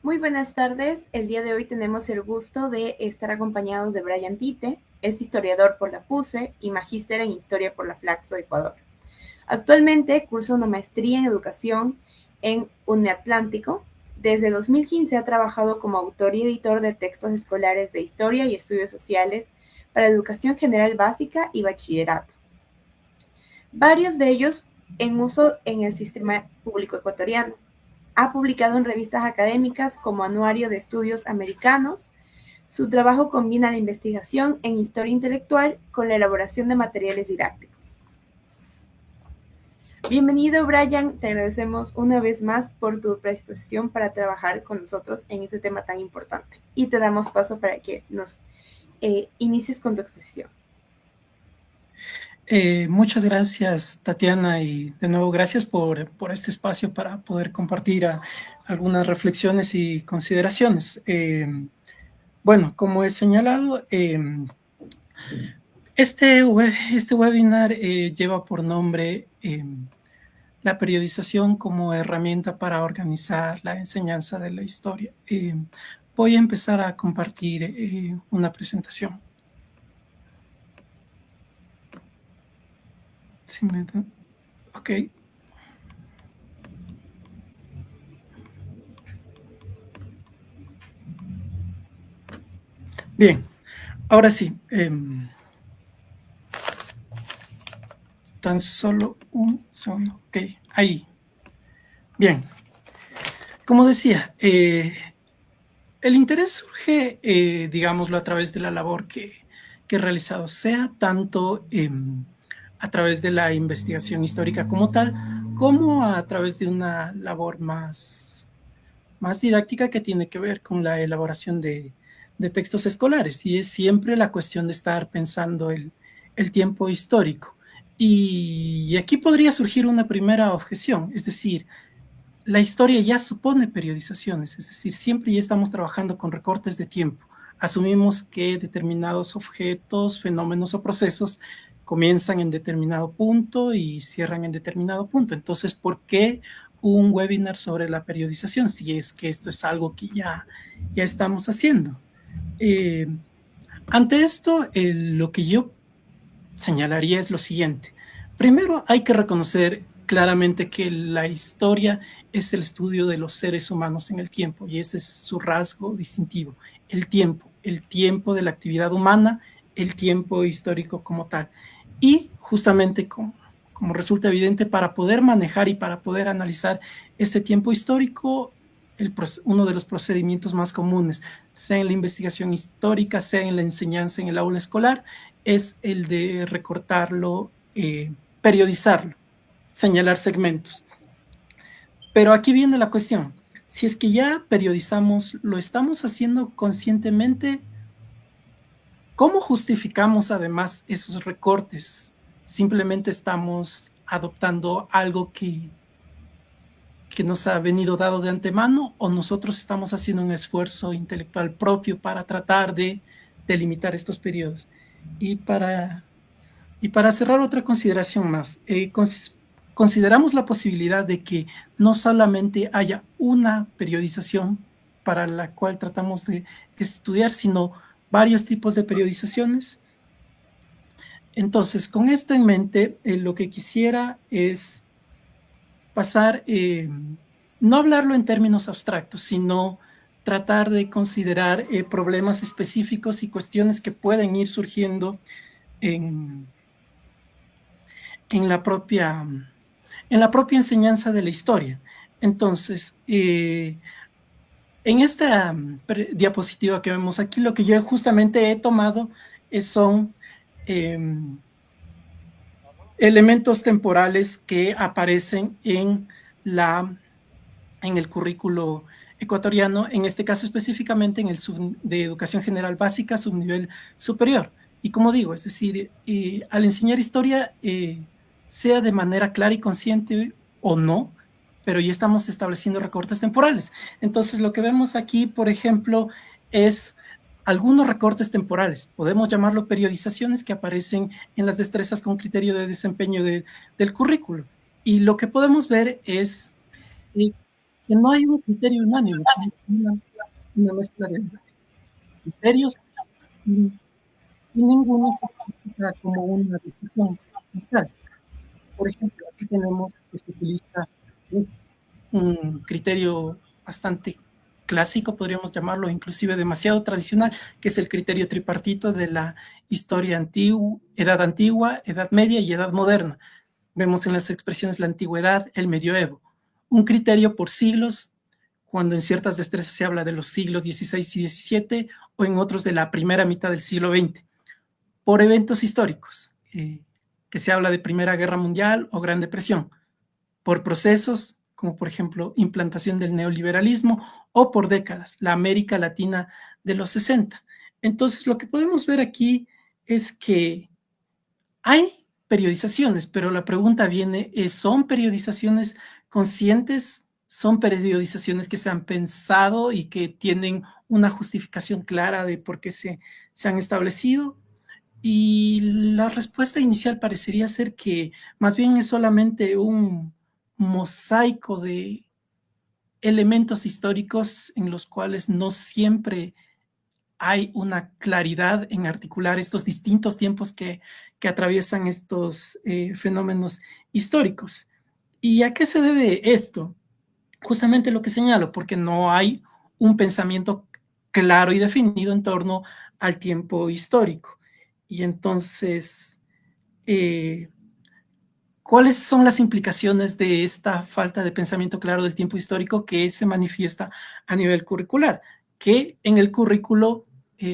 Muy buenas tardes. El día de hoy tenemos el gusto de estar acompañados de Brian Tite. Es historiador por la PUCE y magíster en historia por la Flaxo Ecuador. Actualmente cursa una maestría en educación en UNEAtlántico. Desde 2015 ha trabajado como autor y editor de textos escolares de historia y estudios sociales para educación general básica y bachillerato. Varios de ellos en uso en el sistema público ecuatoriano. Ha publicado en revistas académicas como Anuario de Estudios Americanos. Su trabajo combina la investigación en historia intelectual con la elaboración de materiales didácticos. Bienvenido, Brian. Te agradecemos una vez más por tu predisposición para trabajar con nosotros en este tema tan importante. Y te damos paso para que nos inicies con tu exposición. Muchas gracias, Tatiana, y de nuevo gracias por este espacio para poder compartir algunas reflexiones y consideraciones. Bueno, como he señalado, este webinar lleva por nombre la periodización como herramienta para organizar la enseñanza de la historia. Voy a empezar a compartir una presentación. Ok. Bien, ahora sí. Tan solo un segundo. Ok, ahí. Bien. Como decía, el interés surge, digámoslo, a través de la labor que he realizado, sea tanto a través de la investigación histórica como tal, como a través de una labor más didáctica que tiene que ver con la elaboración de textos escolares. Y es siempre la cuestión de estar pensando el tiempo histórico. Y aquí podría surgir una primera objeción, es decir, la historia ya supone periodizaciones, es decir, siempre ya estamos trabajando con recortes de tiempo. Asumimos que determinados objetos, fenómenos o procesos comienzan en determinado punto y cierran en determinado punto. Entonces, ¿por qué un webinar sobre la periodización si es que esto es algo que ya estamos haciendo? Ante esto, lo que yo señalaría es lo siguiente. Primero, hay que reconocer claramente que la historia es el estudio de los seres humanos en el tiempo, y ese es su rasgo distintivo, el tiempo de la actividad humana, el tiempo histórico como tal. Y justamente como resulta evidente, para poder manejar y para poder analizar ese tiempo histórico, uno de los procedimientos más comunes, sea en la investigación histórica, sea en la enseñanza en el aula escolar, es el de recortarlo, periodizarlo, señalar segmentos. Pero aquí viene la cuestión. Si es que ya periodizamos, ¿lo estamos haciendo conscientemente? ¿Cómo justificamos además esos recortes? ¿Simplemente estamos adoptando algo que nos ha venido dado de antemano, o nosotros estamos haciendo un esfuerzo intelectual propio para tratar de delimitar estos periodos? Y para cerrar, otra consideración más. Consideramos la posibilidad de que no solamente haya una periodización para la cual tratamos de estudiar, sino varios tipos de periodizaciones. Entonces, con esto en mente, lo que quisiera es pasar, no hablarlo en términos abstractos, sino tratar de considerar problemas específicos y cuestiones que pueden ir surgiendo en la propia enseñanza de la historia. Entonces, en esta diapositiva que vemos aquí, lo que yo justamente he tomado son elementos temporales que aparecen en el currículo ecuatoriano, en este caso específicamente en el de educación general básica, subnivel superior. Y como digo, es decir, al enseñar historia, sea de manera clara y consciente o no, pero ya estamos estableciendo recortes temporales. Entonces, lo que vemos aquí, por ejemplo, es algunos recortes temporales, podemos llamarlo periodizaciones, que aparecen en las destrezas con criterio de desempeño del currículo. Y lo que podemos ver es que no hay un criterio unánime, una mezcla de criterios y, y ninguno se califica como una decisión neutral. Por ejemplo, aquí tenemos que se utiliza un criterio bastante clásico, podríamos llamarlo, inclusive demasiado tradicional, que es el criterio tripartito de la historia antigua, edad media y edad moderna. Vemos en las expresiones la antigüedad, el medioevo. Un criterio por siglos, cuando en ciertas destrezas se habla de los siglos XVI y XVII, o en otros de la primera mitad del siglo XX. Por eventos históricos, que se habla de Primera Guerra Mundial o Gran Depresión. Por procesos, como por ejemplo implantación del neoliberalismo, o por décadas, la América Latina de los 60. Entonces, lo que podemos ver aquí es que hay periodizaciones, pero la pregunta viene, ¿son periodizaciones conscientes? ¿Son periodizaciones que se han pensado y que tienen una justificación clara de por qué se han establecido? Y la respuesta inicial parecería ser que más bien es solamente un mosaico de elementos históricos en los cuales no siempre hay una claridad en articular estos distintos tiempos que atraviesan estos fenómenos históricos. ¿Y a qué se debe esto? Justamente lo que señalo, porque no hay un pensamiento claro y definido en torno al tiempo histórico. Y entonces, ¿cuáles son las implicaciones de esta falta de pensamiento claro del tiempo histórico que se manifiesta a nivel curricular? Que en el currículo,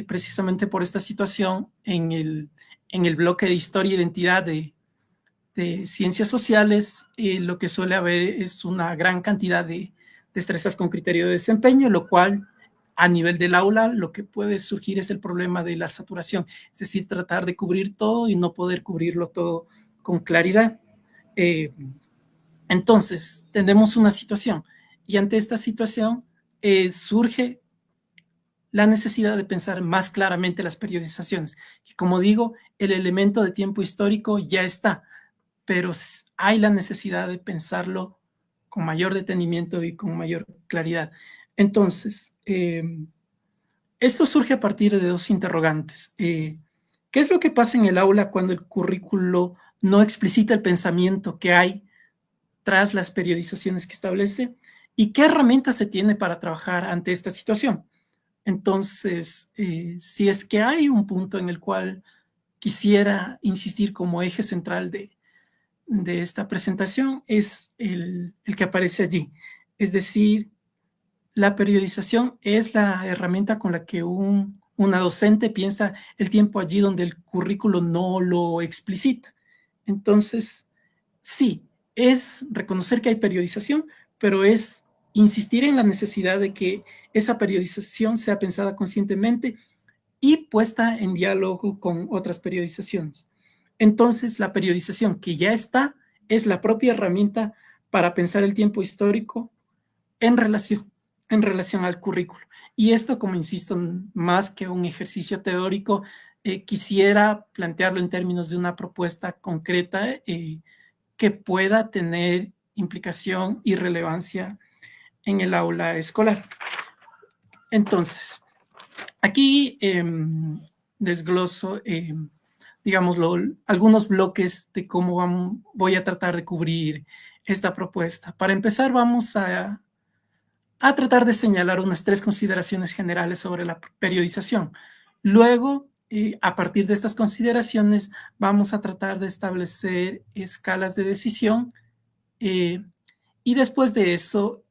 precisamente por esta situación, en el bloque de historia e identidad de ciencias sociales, lo que suele haber es una gran cantidad de destrezas con criterio de desempeño, lo cual a nivel del aula lo que puede surgir es el problema de la saturación, es decir, tratar de cubrir todo y no poder cubrirlo todo con claridad. Eh, entonces, tenemos una situación y ante esta situación surge la necesidad de pensar más claramente las periodizaciones. Y como digo, el elemento de tiempo histórico ya está, pero hay la necesidad de pensarlo con mayor detenimiento y con mayor claridad. Entonces, esto surge a partir de dos interrogantes. ¿Qué es lo que pasa en el aula cuando el currículo no explicita el pensamiento que hay tras las periodizaciones que establece? ¿Y qué herramientas se tiene para trabajar ante esta situación? Entonces, si es que hay un punto en el cual quisiera insistir como eje central de esta presentación, es el que aparece allí. Es decir, la periodización es la herramienta con la que una docente piensa el tiempo allí donde el currículo no lo explicita. Entonces, sí, es reconocer que hay periodización, pero es insistir en la necesidad de que esa periodización sea pensada conscientemente y puesta en diálogo con otras periodizaciones. Entonces, la periodización que ya está es la propia herramienta para pensar el tiempo histórico en relación al currículo. Y esto, como insisto, más que un ejercicio teórico, quisiera plantearlo en términos de una propuesta concreta que pueda tener implicación y relevancia en el aula escolar. Entonces, aquí desgloso, digamos, algunos bloques de cómo voy a tratar de cubrir esta propuesta. Para empezar, vamos a tratar de señalar unas 3 consideraciones generales sobre la periodización. Luego, a partir de estas consideraciones, vamos a tratar de establecer escalas de decisión y después de eso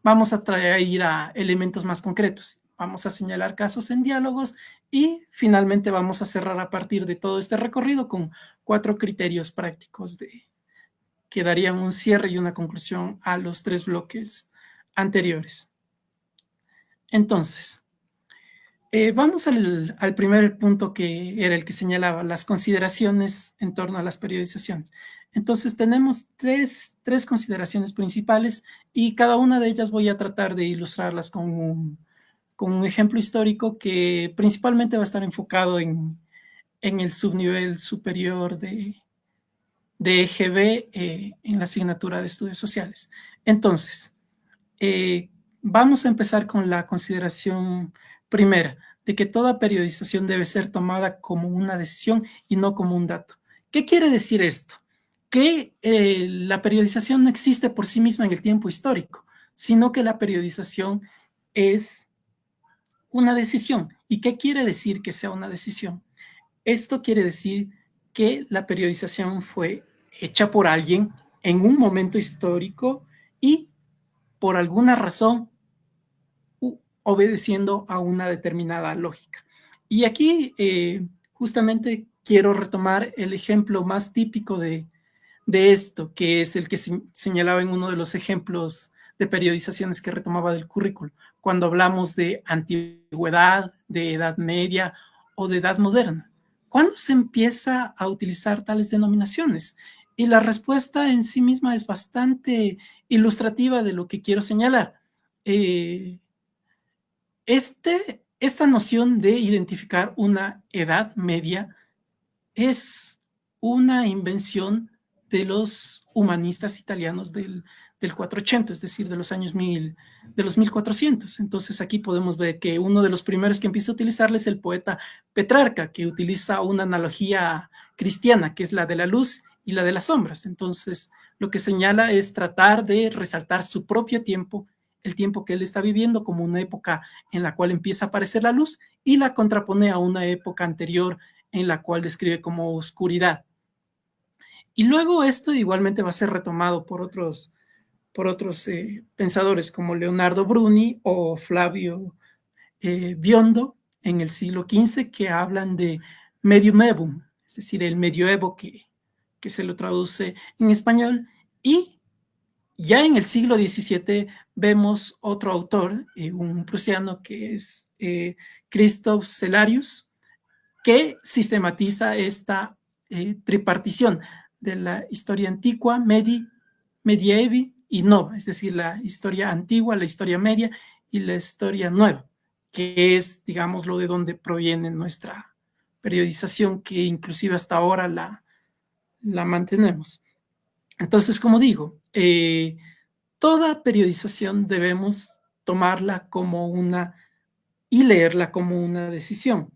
vamos a traer a elementos más concretos. Vamos a señalar casos en diálogos y finalmente vamos a cerrar a partir de todo este recorrido con 4 criterios prácticos que darían un cierre y una conclusión a los 3 bloques anteriores. Entonces, vamos al primer punto que era el que señalaba, las consideraciones en torno a las periodizaciones. Entonces, tenemos tres consideraciones principales y cada una de ellas voy a tratar de ilustrarlas con un ejemplo histórico que principalmente va a estar enfocado en el subnivel superior de EGB en la asignatura de estudios sociales. Entonces, vamos a empezar con la consideración primera, de que toda periodización debe ser tomada como una decisión y no como un dato. ¿Qué quiere decir esto? Que la periodización no existe por sí misma en el tiempo histórico, sino que la periodización es una decisión. ¿Y qué quiere decir que sea una decisión? Esto quiere decir que la periodización fue hecha por alguien en un momento histórico y por alguna razón obedeciendo a una determinada lógica. Y aquí justamente quiero retomar el ejemplo más típico de esto, que es el que señalaba en uno de los ejemplos de periodizaciones que retomaba del currículo, cuando hablamos de antigüedad, de edad media o de edad moderna. ¿Cuándo se empieza a utilizar tales denominaciones? Y la respuesta en sí misma es bastante ilustrativa de lo que quiero señalar. Esta noción de identificar una edad media es una invención de los humanistas italianos del 480, es decir, de los años 1000, de los 1400. Entonces aquí podemos ver que uno de los primeros que empieza a utilizarle es el poeta Petrarca, que utiliza una analogía cristiana, que es la de la luz y la de las sombras. Entonces, lo que señala es tratar de resaltar su propio tiempo, el tiempo que él está viviendo, como una época en la cual empieza a aparecer la luz, y la contrapone a una época anterior en la cual describe como oscuridad. Y luego esto igualmente va a ser retomado por otros pensadores como Leonardo Bruni o Flavio Biondo en el siglo XV, que hablan de medium evum, es decir, el medioevo que se lo traduce en español. Y ya en el siglo XVII vemos otro autor, un prusiano que es Christoph Cellarius, que sistematiza esta tripartición de la historia antigua, medievi y nova, es decir, la historia antigua, la historia media y la historia nueva, que es, digamos, lo de donde proviene nuestra periodización, que inclusive hasta ahora la mantenemos. Entonces, como digo, toda periodización debemos tomarla como una y leerla como una decisión.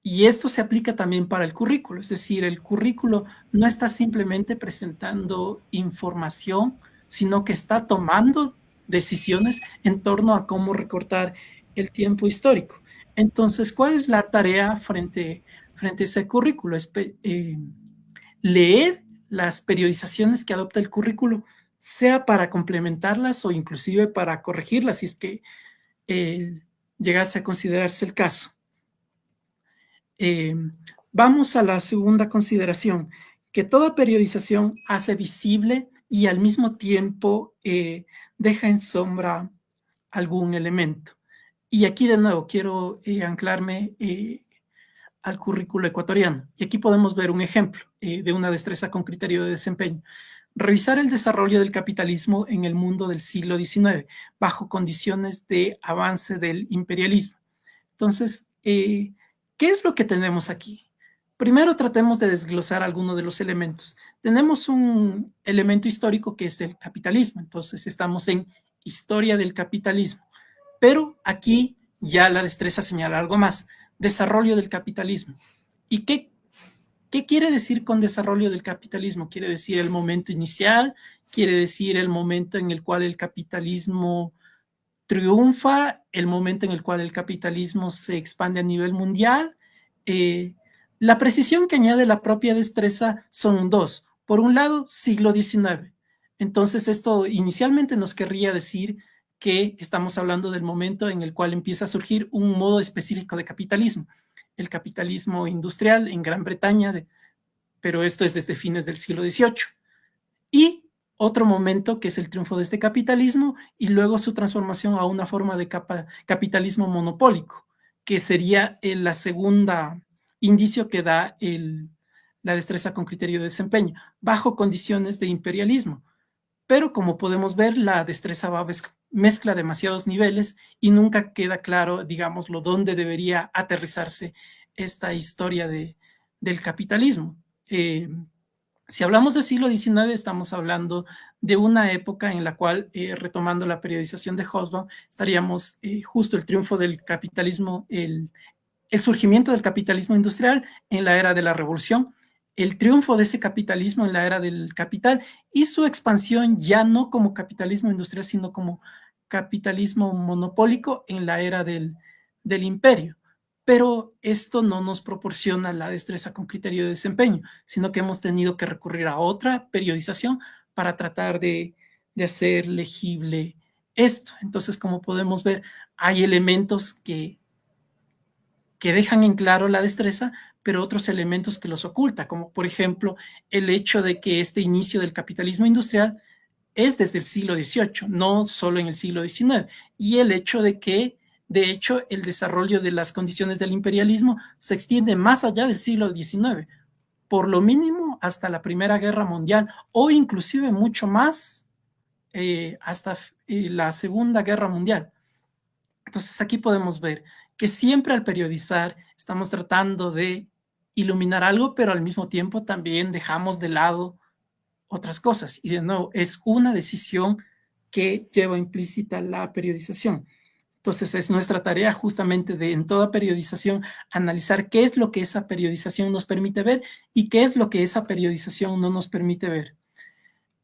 Y esto se aplica también para el currículo, es decir, el currículo no está simplemente presentando información, sino que está tomando decisiones en torno a cómo recortar el tiempo histórico. Entonces, ¿cuál es la tarea frente a ese currículo? Es leer las periodizaciones que adopta el currículo, sea para complementarlas o inclusive para corregirlas, si es que llegase a considerarse el caso. Vamos a la segunda consideración, que toda periodización hace visible y al mismo tiempo deja en sombra algún elemento. Y aquí de nuevo quiero anclarme al currículo ecuatoriano. Y aquí podemos ver un ejemplo de una destreza con criterio de desempeño. Revisar el desarrollo del capitalismo en el mundo del siglo XIX, bajo condiciones de avance del imperialismo. Entonces, ¿qué es lo que tenemos aquí? Primero tratemos de desglosar algunos de los elementos. Tenemos un elemento histórico que es el capitalismo, entonces estamos en historia del capitalismo, pero aquí ya la destreza señala algo más, desarrollo del capitalismo. ¿Y qué quiere decir con desarrollo del capitalismo? Quiere decir el momento inicial, quiere decir el momento en el cual el capitalismo triunfa, el momento en el cual el capitalismo se expande a nivel mundial. La precisión que añade la propia destreza son dos. Por un lado, siglo XIX. Entonces, esto inicialmente nos querría decir que estamos hablando del momento en el cual empieza a surgir un modo específico de capitalismo, el capitalismo industrial en Gran Bretaña, pero esto es desde fines del siglo XVIII. Y otro momento que es el triunfo de este capitalismo y luego su transformación a una forma de capitalismo monopólico, que sería la segunda indicio que da la destreza con criterio de desempeño, bajo condiciones de imperialismo. Pero como podemos ver, la destreza mezcla demasiados niveles y nunca queda claro, digámoslo, dónde debería aterrizarse esta historia del capitalismo. Si hablamos del siglo XIX, estamos hablando de una época en la cual, retomando la periodización de Hobsbawm, estaríamos justo el triunfo del capitalismo, el surgimiento del capitalismo industrial en la era de la revolución, el triunfo de ese capitalismo en la era del capital y su expansión ya no como capitalismo industrial, sino como capitalismo monopólico en la era del imperio. Pero esto no nos proporciona la destreza con criterio de desempeño, sino que hemos tenido que recurrir a otra periodización para tratar de hacer legible esto. Entonces, como podemos ver, hay elementos que dejan en claro la destreza, pero otros elementos que los oculta, como por ejemplo el hecho de que este inicio del capitalismo industrial es desde el siglo XVIII, no solo en el siglo XIX, y el hecho de que, de hecho, el desarrollo de las condiciones del imperialismo se extiende más allá del siglo XIX, por lo mínimo hasta la Primera Guerra Mundial, o inclusive mucho más hasta la Segunda Guerra Mundial. Entonces aquí podemos ver que siempre al periodizar estamos tratando de iluminar algo, pero al mismo tiempo también dejamos de lado otras cosas. Y de nuevo, es una decisión que lleva implícita la periodización. Entonces es nuestra tarea justamente de en toda periodización analizar qué es lo que esa periodización nos permite ver y qué es lo que esa periodización no nos permite ver.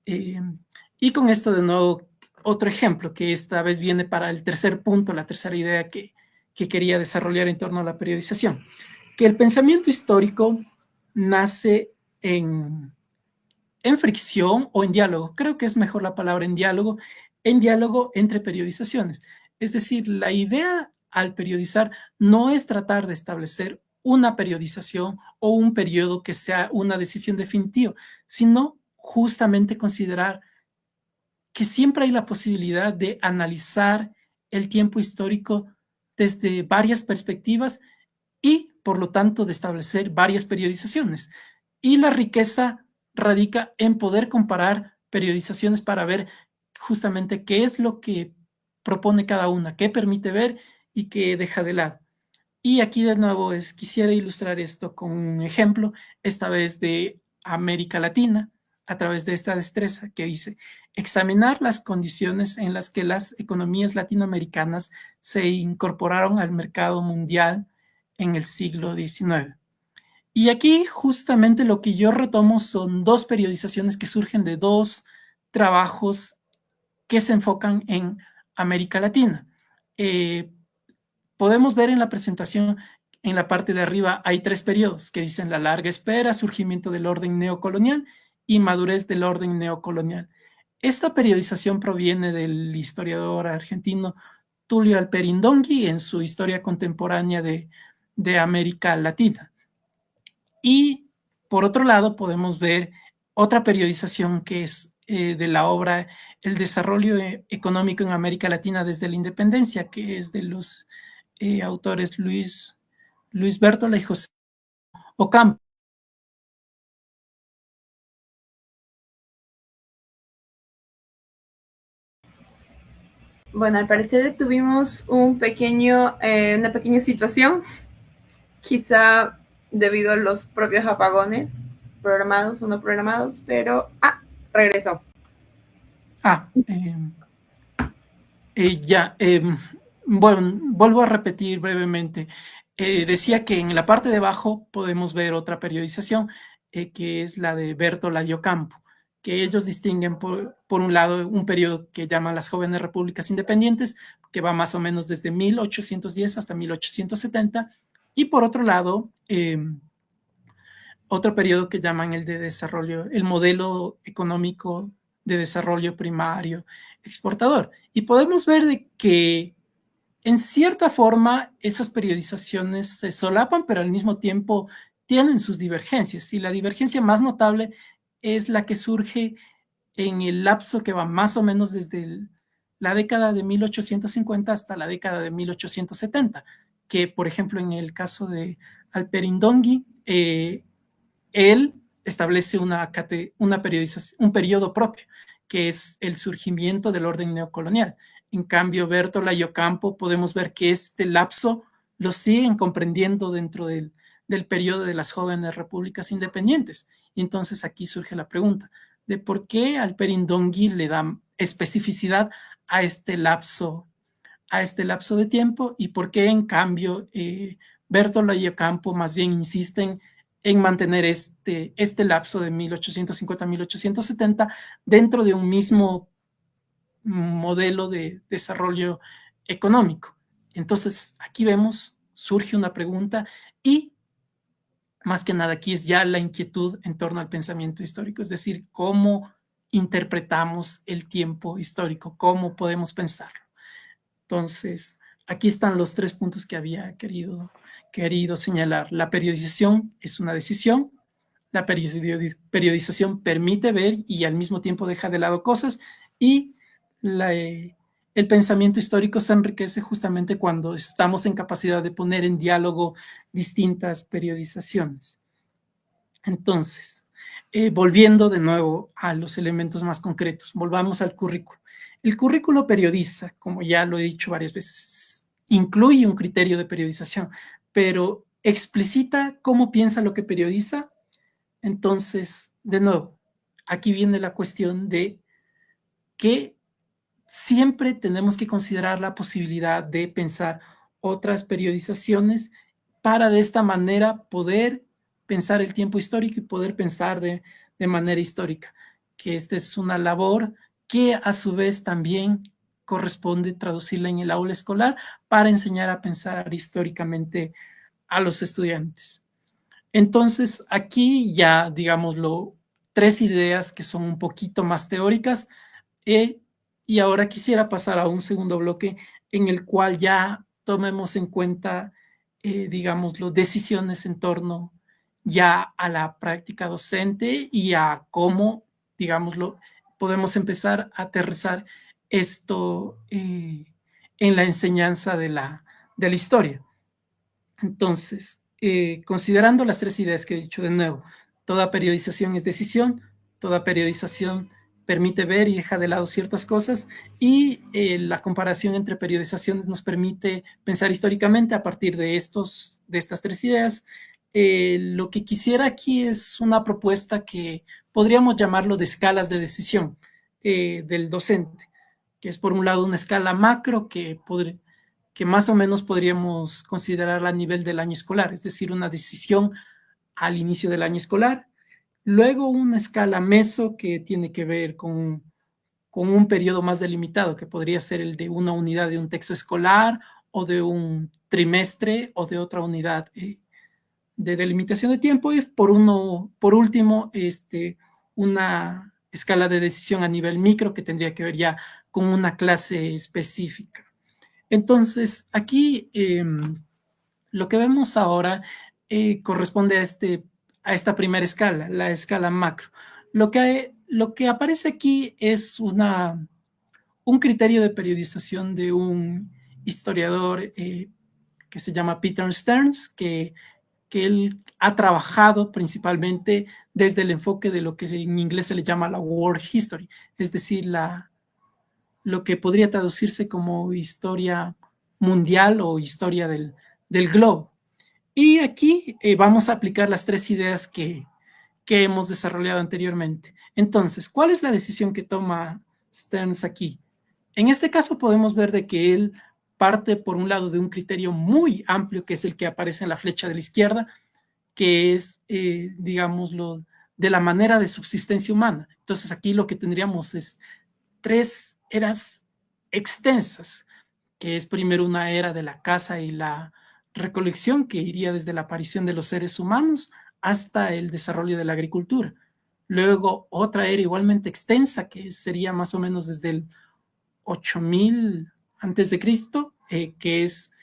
Y con esto de nuevo, otro ejemplo que esta vez viene para el tercer punto, la tercera idea que quería desarrollar en torno a la periodización, que el pensamiento histórico nace en fricción o en diálogo. Creo que es mejor la palabra en diálogo entre periodizaciones. Es decir, la idea al periodizar no es tratar de establecer una periodización o un periodo que sea una decisión definitiva, sino justamente considerar que siempre hay la posibilidad de analizar el tiempo histórico desde varias perspectivas y, por lo tanto, de establecer varias periodizaciones. Y la riqueza radica en poder comparar periodizaciones para ver justamente qué es lo que propone cada una, qué permite ver y qué deja de lado. Y aquí de nuevo quisiera ilustrar esto con un ejemplo, esta vez de América Latina, a través de esta destreza que dice, examinar las condiciones en las que las economías latinoamericanas se incorporaron al mercado mundial en el siglo XIX. Y aquí justamente lo que yo retomo son dos periodizaciones que surgen de dos trabajos que se enfocan en América Latina. Podemos ver en la presentación, en la parte de arriba, hay tres periodos que dicen la larga espera, surgimiento del orden neocolonial y madurez del orden neocolonial. Esta periodización proviene del historiador argentino Tulio Alperindongui en su Historia Contemporánea de América Latina. Y por otro lado podemos ver otra periodización que es de la obra El desarrollo económico en América Latina desde la independencia, que es de los autores Luis Bértola y José Ocampo. Bueno, al parecer tuvimos una pequeña situación, quizá debido a los propios apagones, programados o no programados, pero regresó. Ya, bueno, vuelvo a repetir brevemente. Decía que en la parte de abajo podemos ver otra periodización, que es la de Bértola y Ocampo, que ellos distinguen por un lado un periodo que llaman las jóvenes repúblicas independientes, que va más o menos desde 1810 hasta 1870, y por otro lado, otro periodo que llaman el de desarrollo, el modelo económico de desarrollo primario exportador. Y podemos ver de que en cierta forma esas periodizaciones se solapan, pero al mismo tiempo tienen sus divergencias. Y la divergencia más notable es la que surge en el lapso que va más o menos desde la década de 1850 hasta la década de 1870, que por ejemplo en el caso de Alperindongui, él establece una periodización, un periodo propio, que es el surgimiento del orden neocolonial. En cambio, Bértola y Ocampo podemos ver que este lapso lo siguen comprendiendo dentro del periodo de las jóvenes repúblicas independientes. Y entonces aquí surge la pregunta de por qué Alperin Dongui le da especificidad a este lapso de tiempo y por qué en cambio Bertola y Ocampo más bien insisten en mantener este lapso de 1850 a 1870 dentro de un mismo modelo de desarrollo económico. Entonces, aquí vemos, surge una pregunta y más que nada aquí es ya la inquietud en torno al pensamiento histórico, es decir, cómo interpretamos el tiempo histórico, cómo podemos pensarlo. Entonces, aquí están los 3 puntos que había querido señalar. La periodización es una decisión, la periodización permite ver y al mismo tiempo deja de lado cosas y el pensamiento histórico se enriquece justamente cuando estamos en capacidad de poner en diálogo distintas periodizaciones. Entonces, volviendo de nuevo a los elementos más concretos, volvamos al currículo. El currículo periodiza, como ya lo he dicho varias veces, incluye un criterio de periodización, pero explicita cómo piensa lo que periodiza. Entonces, de nuevo, aquí viene la cuestión de que siempre tenemos que considerar la posibilidad de pensar otras periodizaciones para de esta manera poder pensar el tiempo histórico y poder pensar de manera histórica, que esta es una labor que a su vez también corresponde traducirla en el aula escolar para enseñar a pensar históricamente a los estudiantes. Entonces, aquí ya, digámoslo, 3 ideas que son un poquito más teóricas, y ahora quisiera pasar a un segundo bloque en el cual ya tomemos en cuenta, digámoslo, decisiones en torno ya a la práctica docente y a cómo, digámoslo, podemos empezar a aterrizar esto en la enseñanza de la historia. Entonces, considerando las 3 ideas que he dicho de nuevo, toda periodización es decisión, toda periodización permite ver y deja de lado ciertas cosas y la comparación entre periodizaciones nos permite pensar históricamente a partir de estas 3 ideas. Lo que quisiera aquí es una propuesta que podríamos llamarlo de escalas de decisión del docente, que es por un lado una escala macro que más o menos podríamos considerarla a nivel del año escolar, es decir, una decisión al inicio del año escolar. Luego una escala meso que tiene que ver con un periodo más delimitado, que podría ser el de una unidad de un texto escolar o de un trimestre o de otra unidad de delimitación de tiempo. Y por último, una escala de decisión a nivel micro que tendría que ver ya con una clase específica. Entonces, aquí lo que vemos ahora corresponde a esta primera escala, la escala macro. Lo que aparece aquí es un criterio de periodización de un historiador que se llama Peter Stearns, que él ha trabajado principalmente desde el enfoque de lo que en inglés se le llama la world history, es decir, lo que podría traducirse como historia mundial o historia del globo. Y aquí vamos a aplicar las 3 ideas que hemos desarrollado anteriormente. Entonces, ¿cuál es la decisión que toma Stearns aquí? En este caso podemos ver de que él parte por un lado de un criterio muy amplio, que es el que aparece en la flecha de la izquierda, que es, digámoslo, de la manera de subsistencia humana. Entonces aquí lo que tendríamos es 3 eras extensas, que es primero una era de la caza y la recolección, que iría desde la aparición de los seres humanos hasta el desarrollo de la agricultura. Luego otra era igualmente extensa, que sería más o menos desde el 8000 antes de Cristo, que es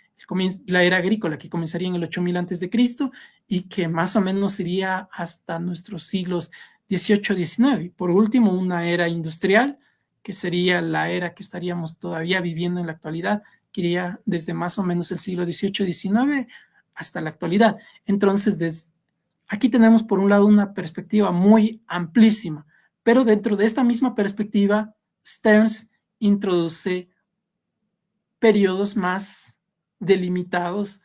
la era agrícola, que comenzaría en el 8000 antes de Cristo y que más o menos iría hasta nuestros siglos 18, 19. Por último, una era industrial, que sería la era que estaríamos todavía viviendo en la actualidad, que iría desde más o menos el siglo 18, 19 hasta la actualidad. Entonces, aquí tenemos por un lado una perspectiva muy amplísima, pero dentro de esta misma perspectiva, Stearns introduce periodos más delimitados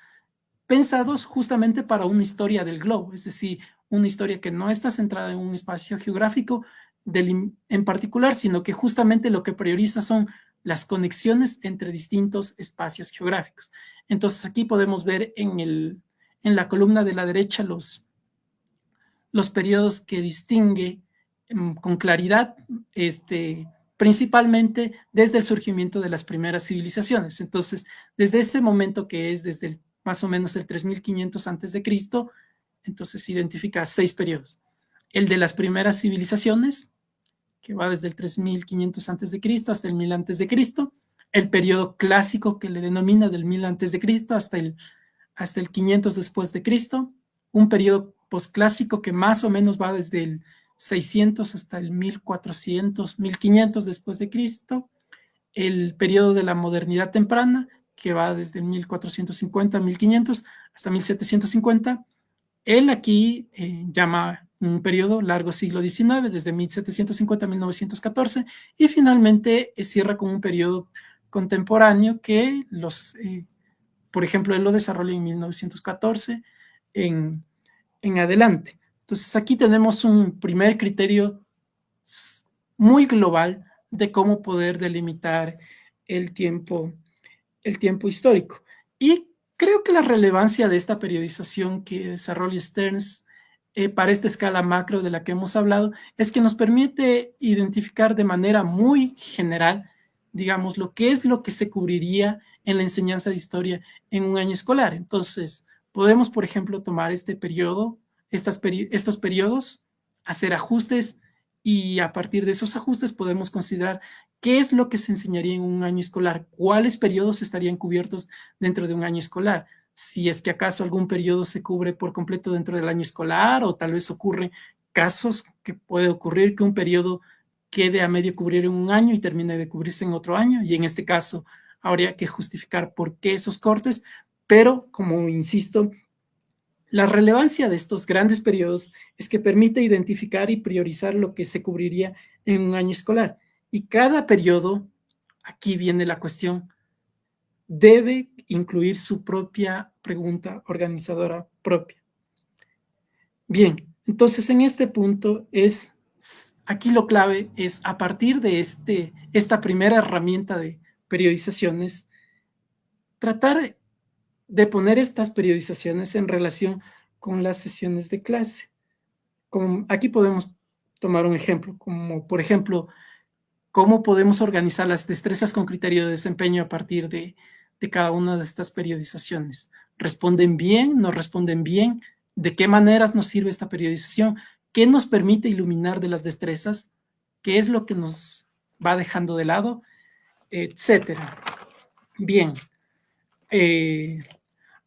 pensados justamente para una historia del globo, es decir, una historia que no está centrada en un espacio geográfico en particular, sino que justamente lo que prioriza son las conexiones entre distintos espacios geográficos. Entonces aquí podemos ver en la columna de la derecha los periodos que distingue con claridad, principalmente desde el surgimiento de las primeras civilizaciones. Entonces, desde ese momento que es desde más o menos el 3500 antes de Cristo, entonces identifica 6 periodos. El de las primeras civilizaciones, que va desde el 3500 antes de Cristo hasta el 1000 antes de Cristo, el periodo clásico que le denomina del 1000 antes de Cristo hasta el 500 después de Cristo, un periodo posclásico que más o menos va desde el 600 hasta el 1400, 1500 después de Cristo, el periodo de la modernidad temprana, que va desde el 1450, 1500 hasta 1750. Él aquí llama un periodo largo siglo XIX, desde 1750 a 1914, y finalmente cierra con un periodo contemporáneo que por ejemplo, él lo desarrolla en 1914 en adelante. Entonces aquí tenemos un primer criterio muy global de cómo poder delimitar el tiempo histórico. Y creo que la relevancia de esta periodización que desarrolla Stearns para esta escala macro de la que hemos hablado es que nos permite identificar de manera muy general, digamos, lo que es lo que se cubriría en la enseñanza de historia en un año escolar. Entonces, podemos, por ejemplo, tomar este periodo, estos periodos, hacer ajustes y a partir de esos ajustes podemos considerar qué es lo que se enseñaría en un año escolar, cuáles periodos estarían cubiertos dentro de un año escolar, si es que acaso algún periodo se cubre por completo dentro del año escolar o tal vez ocurren casos que puede ocurrir que un periodo quede a medio cubrir en un año y termine de cubrirse en otro año y en este caso habría que justificar por qué esos cortes, pero como insisto, la relevancia de estos grandes periodos es que permite identificar y priorizar lo que se cubriría en un año escolar. Y cada periodo, aquí viene la cuestión, debe incluir su propia pregunta organizadora propia. Bien, entonces en este punto aquí lo clave es a partir de esta primera herramienta de periodizaciones, tratar de poner estas periodizaciones en relación con las sesiones de clase. Aquí podemos tomar un ejemplo, como por ejemplo, cómo podemos organizar las destrezas con criterio de desempeño a partir de cada una de estas periodizaciones. ¿Responden bien? ¿No responden bien? ¿De qué maneras nos sirve esta periodización? ¿Qué nos permite iluminar de las destrezas? ¿Qué es lo que nos va dejando de lado? Etcétera. Bien.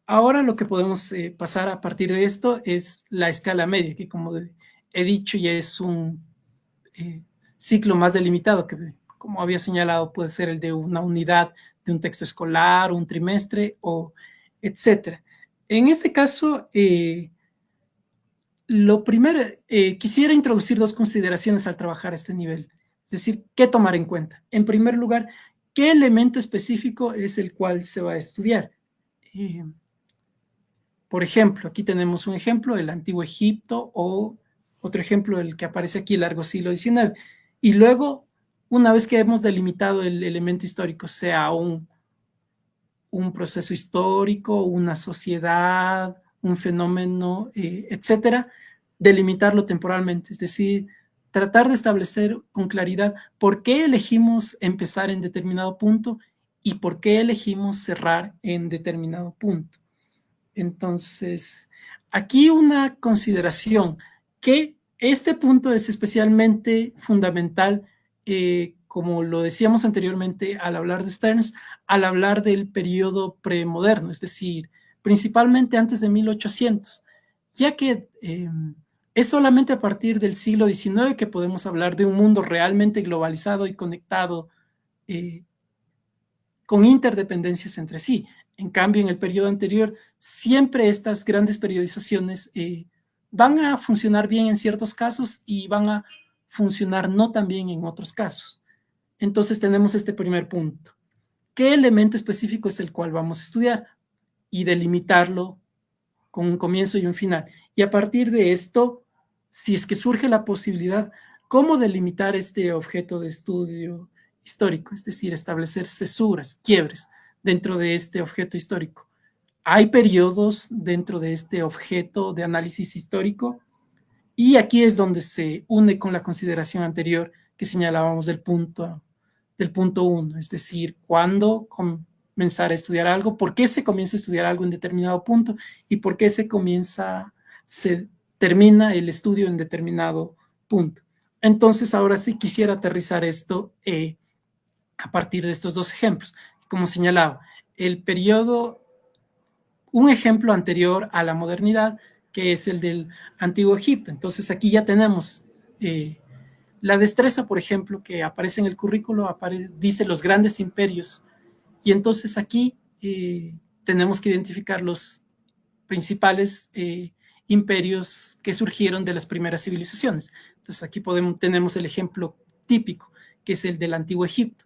Ahora lo que podemos pasar a partir de esto es la escala media, que como he dicho ya es un ciclo más delimitado, que como había señalado puede ser el de una unidad de un texto escolar, un trimestre, o etcétera. En este caso, lo primero, quisiera introducir dos consideraciones al trabajar a este nivel, es decir, ¿qué tomar en cuenta? En primer lugar, ¿qué elemento específico es el cual se va a estudiar? Por ejemplo, aquí tenemos un ejemplo, el Antiguo Egipto, o otro ejemplo, el que aparece aquí, el largo siglo XIX. Y luego, una vez que hemos delimitado el elemento histórico, sea un proceso histórico, una sociedad, un fenómeno, etcétera, delimitarlo temporalmente, es decir, tratar de establecer con claridad por qué elegimos empezar en determinado punto y por qué elegimos cerrar en determinado punto. Entonces, aquí una consideración, que este punto es especialmente fundamental, como lo decíamos anteriormente al hablar de Stearns, al hablar del periodo premoderno, es decir, principalmente antes de 1800, ya que es solamente a partir del siglo XIX que podemos hablar de un mundo realmente globalizado y conectado con interdependencias entre sí. En cambio, en el periodo anterior, siempre estas grandes periodizaciones van a funcionar bien en ciertos casos y van a funcionar no tan bien en otros casos. Entonces tenemos este primer punto. ¿Qué elemento específico es el cual vamos a estudiar? Y delimitarlo con un comienzo y un final. Y a partir de esto, si es que surge la posibilidad, ¿cómo delimitar este objeto de estudio histórico? Es decir, establecer cesuras, quiebres dentro de este objeto histórico. Hay periodos dentro de este objeto de análisis histórico, y aquí es donde se une con la consideración anterior que señalábamos del punto 1, es decir, cuándo comenzar a estudiar algo, por qué se comienza a estudiar algo en determinado punto y por qué se termina el estudio en determinado punto. Entonces, ahora sí quisiera aterrizar esto a partir de estos dos ejemplos. Como señalaba, el periodo, un ejemplo anterior a la modernidad, que es el del Antiguo Egipto. Entonces, aquí ya tenemos la destreza, por ejemplo, que aparece en el currículo, dice los grandes imperios. Y entonces aquí tenemos que identificar los principales imperios que surgieron de las primeras civilizaciones. Entonces aquí tenemos el ejemplo típico, que es el del Antiguo Egipto.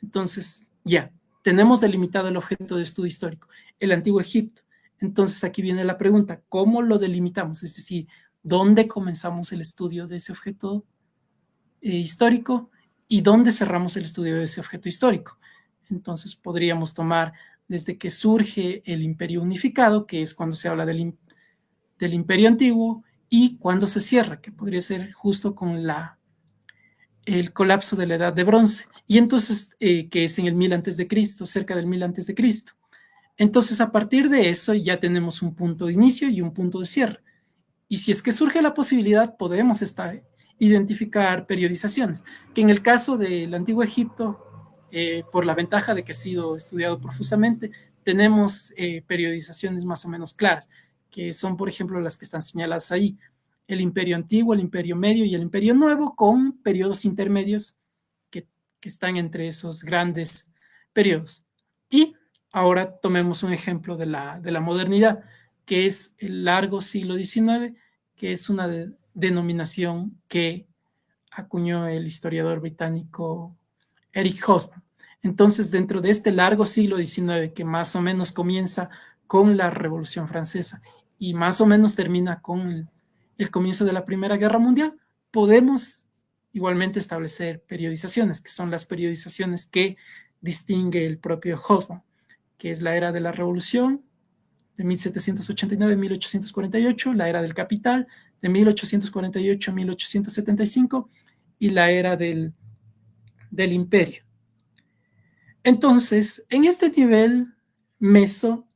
Entonces ya, tenemos delimitado el objeto de estudio histórico, el Antiguo Egipto. Entonces aquí viene la pregunta, ¿cómo lo delimitamos? Es decir, ¿dónde comenzamos el estudio de ese objeto histórico y dónde cerramos el estudio de ese objeto histórico? Entonces podríamos tomar desde que surge el Imperio Unificado, que es cuando se habla del Imperio Antiguo, y cuando se cierra, que podría ser justo con el colapso de la Edad de Bronce, y entonces, que es en el 1000 a.C., cerca del 1000 a.C. Entonces, a partir de eso ya tenemos un punto de inicio y un punto de cierre. Y si es que surge la posibilidad, podemos identificar periodizaciones, que en el caso del Antiguo Egipto, por la ventaja de que ha sido estudiado profusamente, tenemos periodizaciones más o menos claras, que son, por ejemplo, las que están señaladas ahí: el Imperio Antiguo, el Imperio Medio y el Imperio Nuevo, con periodos intermedios que están entre esos grandes periodos. Y ahora tomemos un ejemplo de la modernidad, que es el largo siglo XIX, que es una denominación que acuñó el historiador británico Eric Hobsbawm. Entonces, dentro de este largo siglo XIX, que más o menos comienza con la Revolución Francesa y más o menos termina con el comienzo de la Primera Guerra Mundial, podemos igualmente establecer periodizaciones, que son las periodizaciones que distingue el propio Hobsbawm, que es la era de la Revolución, de 1789 a 1848, la era del capital, de 1848 a 1875, y la era del imperio. Entonces, en este nivel meso,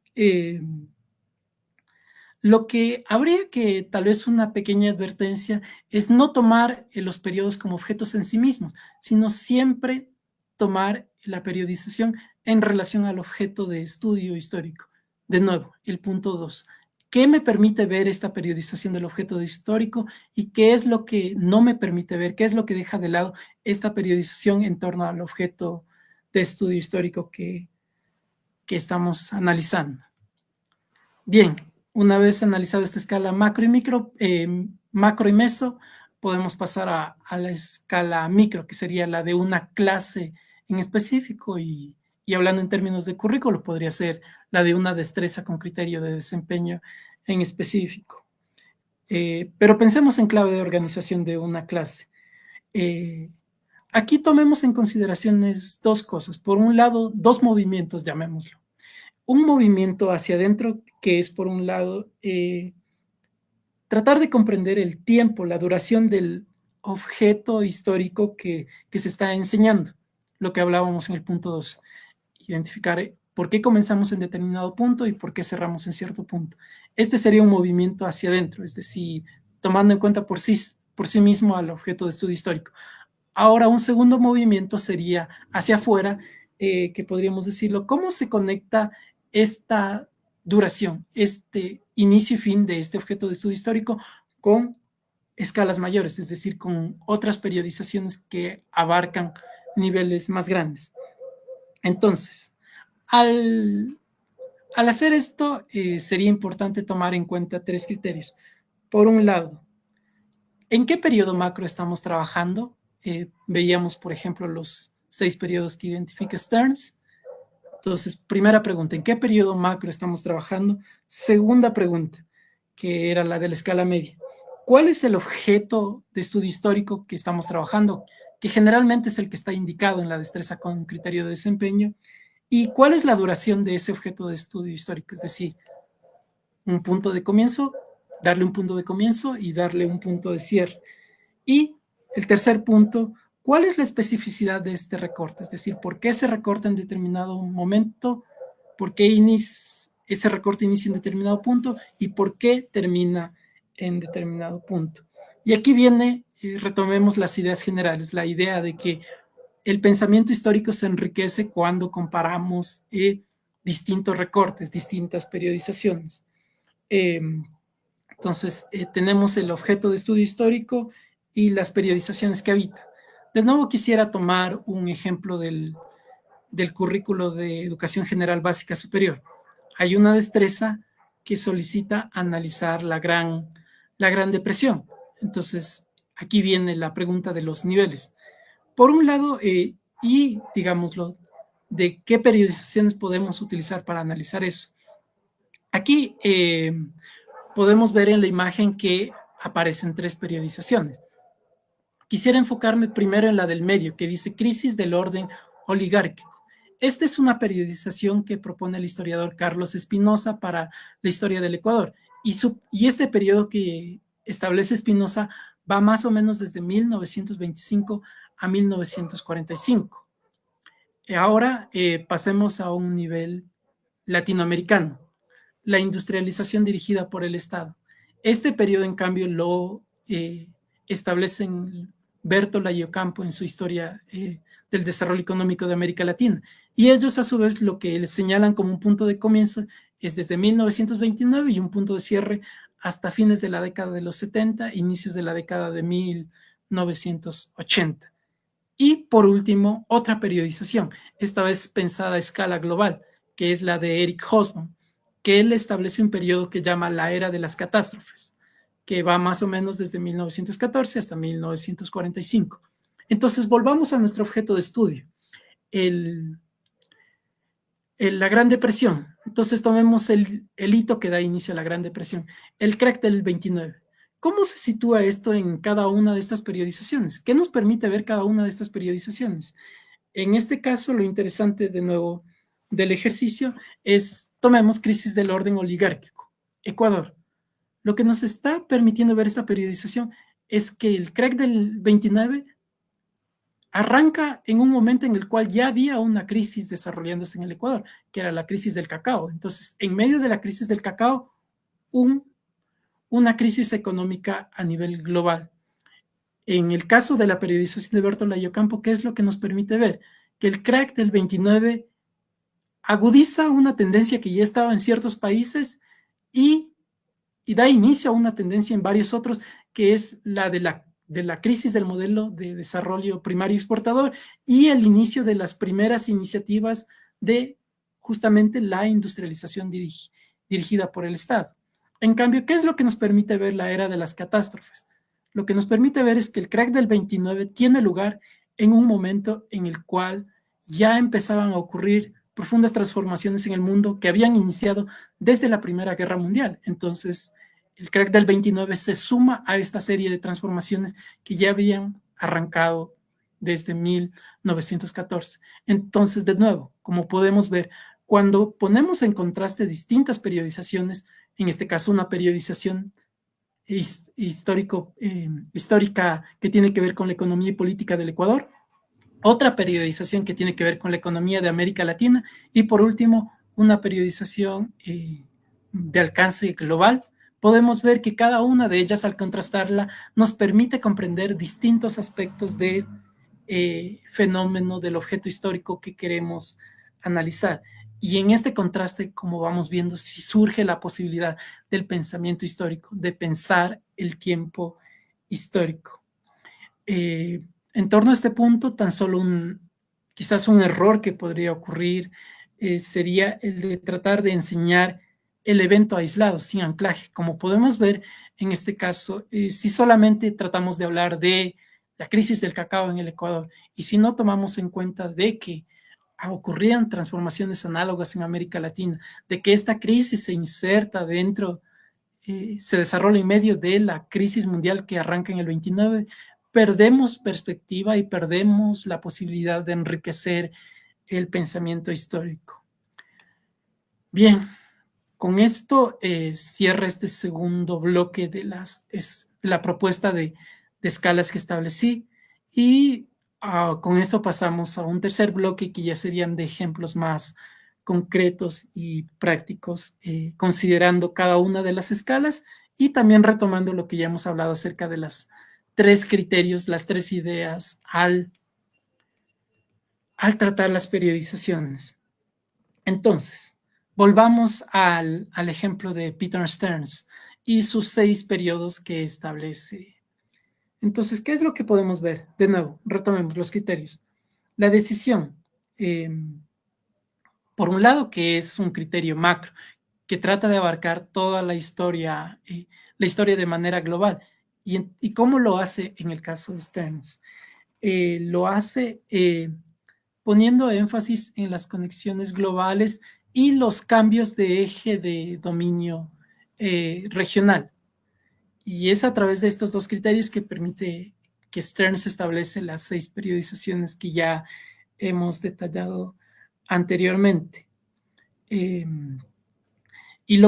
lo que habría que, tal vez una pequeña advertencia, es no tomar los periodos como objetos en sí mismos, sino siempre tomar la periodización en relación al objeto de estudio histórico. De nuevo, el punto 2. ¿Qué me permite ver esta periodización del objeto de histórico y qué es lo que no me permite ver? ¿Qué es lo que deja de lado esta periodización en torno al objeto de estudio histórico que estamos analizando? Bien, una vez analizado esta escala macro y meso, podemos pasar a la escala micro, que sería la de una clase en específico, y hablando en términos de currículo, podría ser la de una destreza con criterio de desempeño en específico. Pero pensemos en clave de organización de una clase. Aquí tomemos en consideraciones dos cosas. Por un lado, dos movimientos, llamémoslo. Un movimiento hacia adentro, que es, por un lado, tratar de comprender el tiempo, la duración del objeto histórico que se está enseñando, lo que hablábamos en el punto 2, identificar por qué comenzamos en determinado punto y por qué cerramos en cierto punto. Este sería un movimiento hacia adentro, es decir, tomando en cuenta por sí mismo al objeto de estudio histórico. Ahora, un segundo movimiento sería hacia afuera, que podríamos decirlo, cómo se conecta esta duración, este inicio y fin de este objeto de estudio histórico con escalas mayores, es decir, con otras periodizaciones que abarcan niveles más grandes. Entonces, al hacer esto, sería importante tomar en cuenta tres criterios. Por un lado, ¿en qué periodo macro estamos trabajando? Veíamos, por ejemplo, los 6 periodos que identifica Stearns. Entonces, primera pregunta, ¿en qué periodo macro estamos trabajando? Segunda pregunta, que era la de la escala media. ¿Cuál es el objeto de estudio histórico que estamos trabajando? Que generalmente es el que está indicado en la destreza con criterio de desempeño. ¿Y cuál es la duración de ese objeto de estudio histórico? Es decir, un punto de comienzo, darle un punto de comienzo y darle un punto de cierre. Y el tercer punto, ¿cuál es la especificidad de este recorte? Es decir, ¿por qué se recorta en determinado momento? ¿Por qué ese recorte inicia en determinado punto? ¿Y por qué termina en determinado punto? Y aquí viene, retomemos las ideas generales, la idea de que el pensamiento histórico se enriquece cuando comparamos distintos recortes, distintas periodizaciones. Entonces, tenemos el objeto de estudio histórico y las periodizaciones que habita. De nuevo quisiera tomar un ejemplo del currículo de Educación General Básica Superior. Hay una destreza que solicita analizar la Gran Depresión. Entonces, aquí viene la pregunta de los niveles. Por un lado, y digámoslo, de qué periodizaciones podemos utilizar para analizar eso. Aquí podemos ver en la imagen que aparecen 3 periodizaciones. Quisiera enfocarme primero en la del medio, que dice crisis del orden oligárquico. Esta es una periodización que propone el historiador Carlos Espinosa para la historia del Ecuador. Y este periodo que establece Espinosa va más o menos desde 1925 a 1945. Ahora pasemos a un nivel latinoamericano, la industrialización dirigida por el Estado. Este periodo, en cambio, lo establecen Bertola y Ocampo en su historia del desarrollo económico de América Latina. Y ellos, a su vez, lo que les señalan como un punto de comienzo es desde 1929 y un punto de cierre hasta fines de la década de los 70, inicios de la década de 1980. Y por último, otra periodización, esta vez pensada a escala global, que es la de Eric Hobsbawm, que él establece un periodo que llama la era de las catástrofes, que va más o menos desde 1914 hasta 1945. Entonces, volvamos a nuestro objeto de estudio, la Gran Depresión. Entonces, tomemos el hito que da inicio a la Gran Depresión, el crack del 29. ¿Cómo se sitúa esto en cada una de estas periodizaciones? ¿Qué nos permite ver cada una de estas periodizaciones? En este caso, lo interesante de nuevo del ejercicio es, tomemos crisis del orden oligárquico, Ecuador. Lo que nos está permitiendo ver esta periodización es que el crack del 29 arranca en un momento en el cual ya había una crisis desarrollándose en el Ecuador, que era la crisis del cacao. Entonces, en medio de la crisis del cacao, una crisis económica a nivel global. En el caso de la periodización de Bertola y Ocampo, ¿qué es lo que nos permite ver? Que el crack del 29 agudiza una tendencia que ya estaba en ciertos países y da inicio a una tendencia en varios otros, que es la de la crisis del modelo de desarrollo primario exportador y el inicio de las primeras iniciativas de justamente la industrialización dirigida por el Estado. En cambio, ¿qué es lo que nos permite ver la era de las catástrofes? Lo que nos permite ver es que el crack del 29 tiene lugar en un momento en el cual ya empezaban a ocurrir profundas transformaciones en el mundo que habían iniciado desde la Primera Guerra Mundial. Entonces, el crack del 29 se suma a esta serie de transformaciones que ya habían arrancado desde 1914. Entonces, de nuevo, como podemos ver, cuando ponemos en contraste distintas periodizaciones, en este caso una periodización histórica que tiene que ver con la economía y política del Ecuador, otra periodización que tiene que ver con la economía de América Latina y por último una periodización de alcance global, podemos ver que cada una de ellas al contrastarla nos permite comprender distintos aspectos del fenómeno del objeto histórico que queremos analizar. Y en este contraste, como vamos viendo, si surge la posibilidad del pensamiento histórico, de pensar el tiempo histórico. En torno a este punto, tan solo quizás un error que podría ocurrir sería el de tratar de enseñar el evento aislado, sin anclaje. Como podemos ver en este caso, si solamente tratamos de hablar de la crisis del cacao en el Ecuador y si no tomamos en cuenta de que ocurrían transformaciones análogas en América Latina, de que esta crisis se inserta dentro se desarrolla en medio de la crisis mundial que arranca en el 29, perdemos perspectiva y perdemos la posibilidad de enriquecer el pensamiento histórico. Bien, con esto cierra este segundo bloque de la propuesta de escalas que establecí, y con esto pasamos a un tercer bloque que ya serían de ejemplos más concretos y prácticos, considerando cada una de las escalas y también retomando lo que ya hemos hablado acerca de las tres criterios, las tres ideas al tratar las periodizaciones. Entonces, volvamos al ejemplo de Peter Stearns y sus 6 periodos que establece. Entonces, ¿qué es lo que podemos ver? De nuevo, retomemos los criterios. La decisión, por un lado, que es un criterio macro, que trata de abarcar toda la historia de manera global. ¿Y cómo lo hace en el caso de Stearns? Lo hace poniendo énfasis en las conexiones globales y los cambios de eje de dominio regional. Y es a través de estos dos criterios que permite que Stearns establece las 6 periodizaciones que ya hemos detallado anteriormente. ¿Y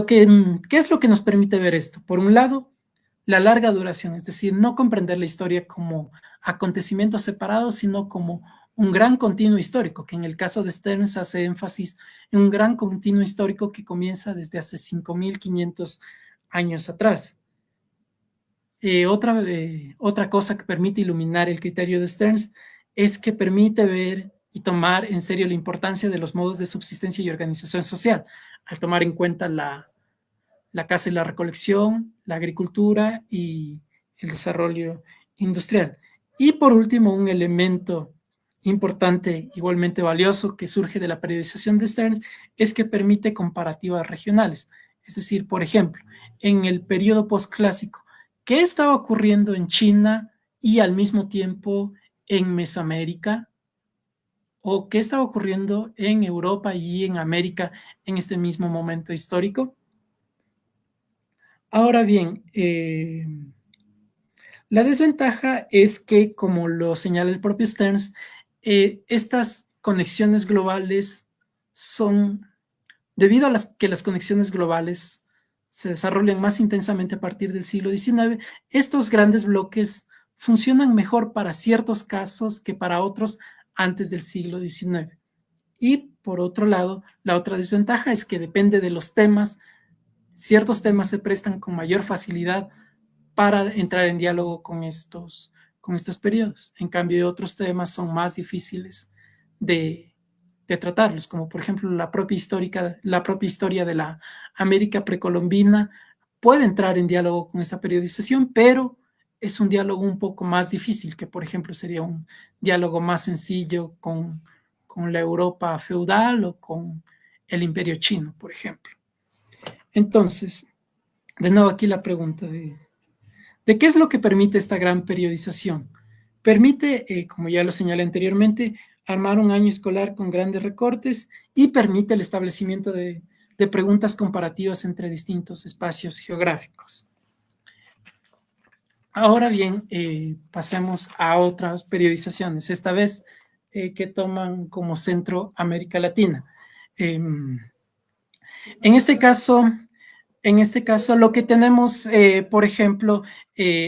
qué es lo que nos permite ver esto? Por un lado, la larga duración, es decir, no comprender la historia como acontecimientos separados, sino como un gran continuo histórico, que en el caso de Stearns hace énfasis en un gran continuo histórico que comienza desde hace 5.500 años atrás. Otra cosa que permite iluminar el criterio de Stearns es que permite ver y tomar en serio la importancia de los modos de subsistencia y organización social, al tomar en cuenta la caza y la recolección, la agricultura y el desarrollo industrial. Y por último, un elemento importante, igualmente valioso, que surge de la periodización de Stearns, es que permite comparativas regionales. Es decir, por ejemplo, en el periodo postclásico, ¿qué estaba ocurriendo en China y al mismo tiempo en Mesoamérica? ¿O qué estaba ocurriendo en Europa y en América en este mismo momento histórico? Ahora bien, la desventaja es que, como lo señala el propio Stearns, estas conexiones globales son, debido a que las conexiones globales se desarrollan más intensamente a partir del siglo XIX, estos grandes bloques funcionan mejor para ciertos casos que para otros antes del siglo XIX. Y por otro lado, la otra desventaja es que depende de los temas. Ciertos temas se prestan con mayor facilidad para entrar en diálogo con estos periodos. En cambio, otros temas son más difíciles de tratarlos, como por ejemplo la propia historia de la América precolombina puede entrar en diálogo con esta periodización, pero es un diálogo un poco más difícil, que por ejemplo sería un diálogo más sencillo con la Europa feudal o con el Imperio Chino, por ejemplo. Entonces, de nuevo aquí la pregunta de qué es lo que permite esta gran periodización. Permite, como ya lo señalé anteriormente, armar un año escolar con grandes recortes y permite el establecimiento de preguntas comparativas entre distintos espacios geográficos. Ahora bien, pasemos a otras periodizaciones, esta vez que toman como centro América Latina. En este caso, lo que tenemos, por ejemplo,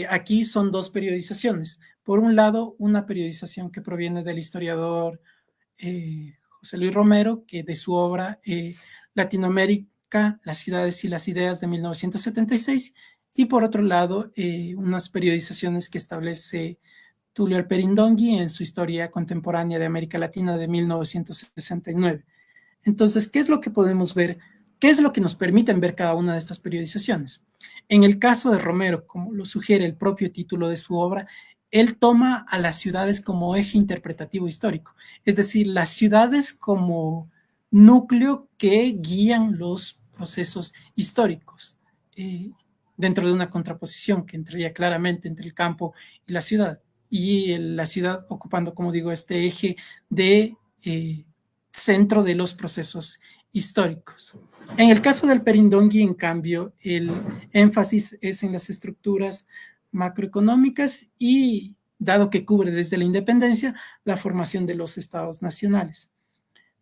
aquí son 2 periodizaciones. Por un lado, una periodización que proviene del historiador José Luis Romero, que de su obra Latinoamérica, las ciudades y las ideas de 1976, y por otro lado, unas periodizaciones que establece Tulio Alperindongui en su Historia Contemporánea de América Latina de 1969. Entonces, ¿qué es lo que podemos ver? ¿Qué es lo que nos permiten ver cada una de estas periodizaciones? En el caso de Romero, como lo sugiere el propio título de su obra, él toma a las ciudades como eje interpretativo histórico, es decir, las ciudades como núcleo que guían los procesos históricos, dentro de una contraposición que entraría claramente entre el campo y la ciudad ocupando, como digo, este eje de centro de los procesos históricos. En el caso del Perindongui, en cambio, el énfasis es en las estructuras macroeconómicas y, dado que cubre desde la independencia, la formación de los estados nacionales.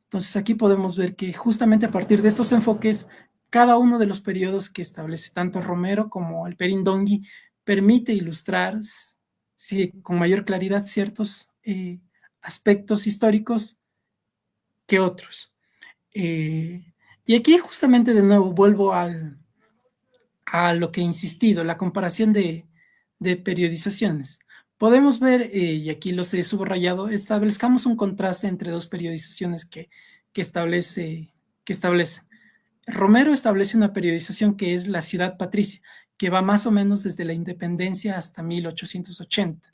Entonces aquí podemos ver que justamente a partir de estos enfoques, cada uno de los periodos que establece tanto Romero como el Perindongui permite ilustrar con mayor claridad ciertos aspectos históricos que otros. Y aquí justamente de nuevo vuelvo a lo que he insistido, la comparación de periodizaciones. Podemos ver, y aquí los he subrayado, establezcamos un contraste entre dos periodizaciones que establece. Romero establece una periodización que es la ciudad patricia, que va más o menos desde la independencia hasta 1880.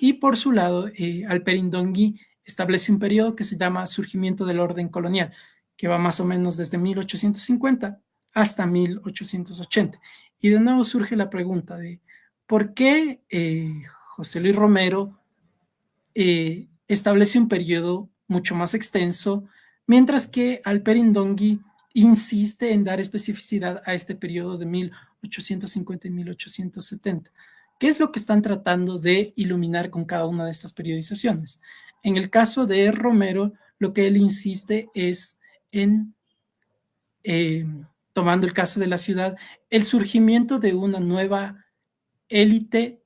Y por su lado, Alperindongui establece un periodo que se llama surgimiento del orden colonial, que va más o menos desde 1850 hasta 1880. Y de nuevo surge la pregunta de por qué José Luis Romero establece un periodo mucho más extenso, mientras que Alperindongui insiste en dar especificidad a este periodo de 1850 y 1870. ¿Qué es lo que están tratando de iluminar con cada una de estas periodizaciones? En el caso de Romero, lo que él insiste es en, tomando el caso de la ciudad, el surgimiento de una nueva élite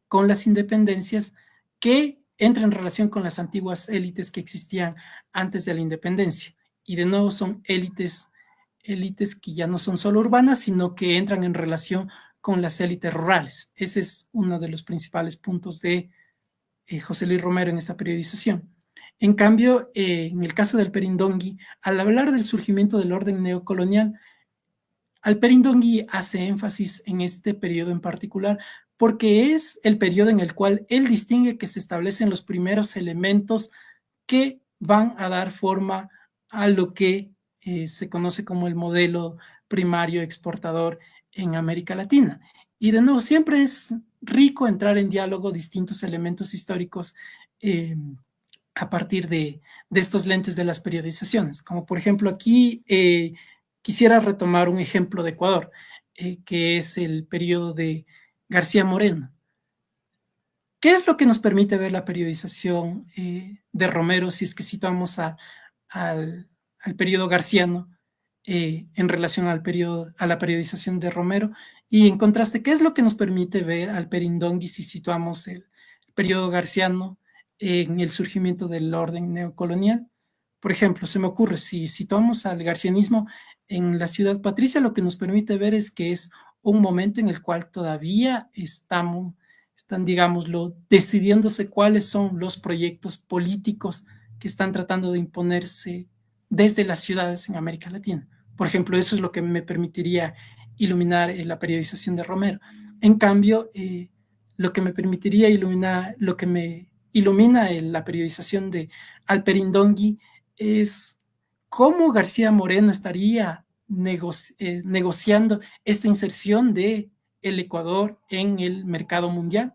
con las independencias que entra en relación con las antiguas élites que existían antes de la independencia. Y de nuevo son élites que ya no son solo urbanas, sino que entran en relación con las élites rurales. Ese es uno de los principales puntos de José Luis Romero en esta periodización. En cambio, en el caso del Perindongui, al hablar del surgimiento del orden neocolonial, Alperindongui hace énfasis en este periodo en particular porque es el periodo en el cual él distingue que se establecen los primeros elementos que van a dar forma a lo que se conoce como el modelo primario exportador en América Latina. Y de nuevo, siempre es rico entrar en diálogo distintos elementos históricos a partir de estos lentes de las periodizaciones. Como por ejemplo aquí quisiera retomar un ejemplo de Ecuador, que es el periodo de García Moreno. ¿Qué es lo que nos permite ver la periodización de Romero si es que situamos al periodo garciano en relación a la periodización de Romero? Y en contraste, ¿qué es lo que nos permite ver al Perindongui si situamos el periodo garciano en el surgimiento del orden neocolonial? Por ejemplo, se me ocurre, si situamos al garcianismo en la ciudad patricia, lo que nos permite ver es que es un momento en el cual todavía están, digámoslo, decidiéndose cuáles son los proyectos políticos que están tratando de imponerse desde las ciudades en América Latina. Por ejemplo, eso es lo que me permitiría iluminar la periodización de Romero. En cambio, lo que me permitiría iluminar, lo que me ilumina la periodización de Alperindongui es cómo García Moreno estaría negociando esta inserción de el Ecuador en el mercado mundial.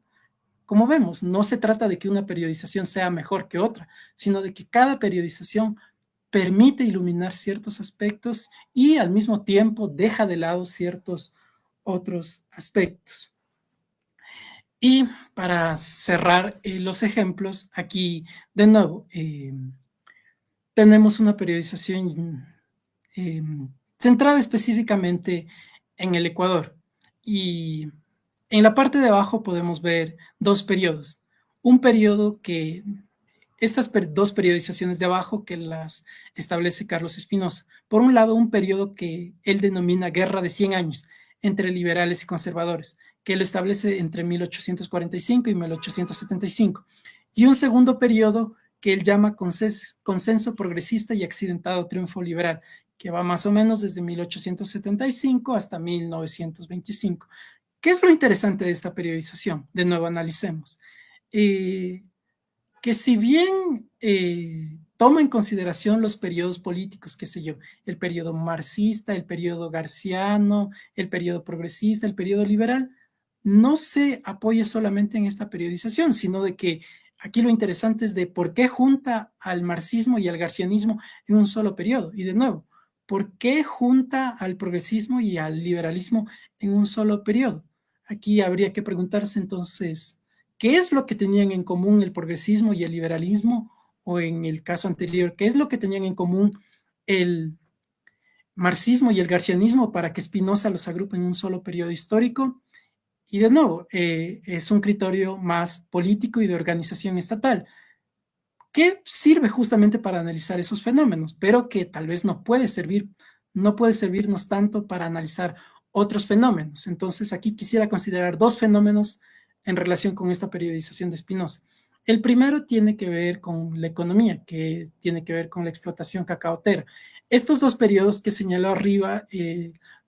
Como vemos, no se trata de que una periodización sea mejor que otra, sino de que cada periodización permite iluminar ciertos aspectos y al mismo tiempo deja de lado ciertos otros aspectos. Y para cerrar los ejemplos, aquí de nuevo tenemos una periodización centrada específicamente en el Ecuador. Y en la parte de abajo podemos ver dos periodos. Un periodo que, estas dos periodizaciones de abajo que las establece Carlos Espinosa. Por un lado, un periodo que él denomina Guerra de 100 años entre liberales y conservadores, que lo establece entre 1845 y 1875. Y un segundo periodo que él llama consenso progresista y accidentado triunfo liberal, que va más o menos desde 1875 hasta 1925. ¿Qué es lo interesante de esta periodización? De nuevo, analicemos. Que si bien toma en consideración los periodos políticos, qué sé yo, el periodo marxista, el periodo garciano, el periodo progresista, el periodo liberal, no se apoya solamente en esta periodización, sino de que aquí lo interesante es de por qué junta al marxismo y al garcianismo en un solo periodo. Y de nuevo, ¿por qué junta al progresismo y al liberalismo en un solo periodo? Aquí habría que preguntarse entonces, ¿qué es lo que tenían en común el progresismo y el liberalismo? O en el caso anterior, ¿qué es lo que tenían en común el marxismo y el garcianismo para que Spinoza los agrupe en un solo periodo histórico? Y de nuevo, es un criterio más político y de organización estatal, que sirve justamente para analizar esos fenómenos, pero que tal vez no puede servirnos tanto para analizar otros fenómenos. Entonces, aquí quisiera considerar dos fenómenos en relación con esta periodización de Spinoza. El primero tiene que ver con la economía, que tiene que ver con la explotación cacaotera. Estos dos periodos que señaló arriba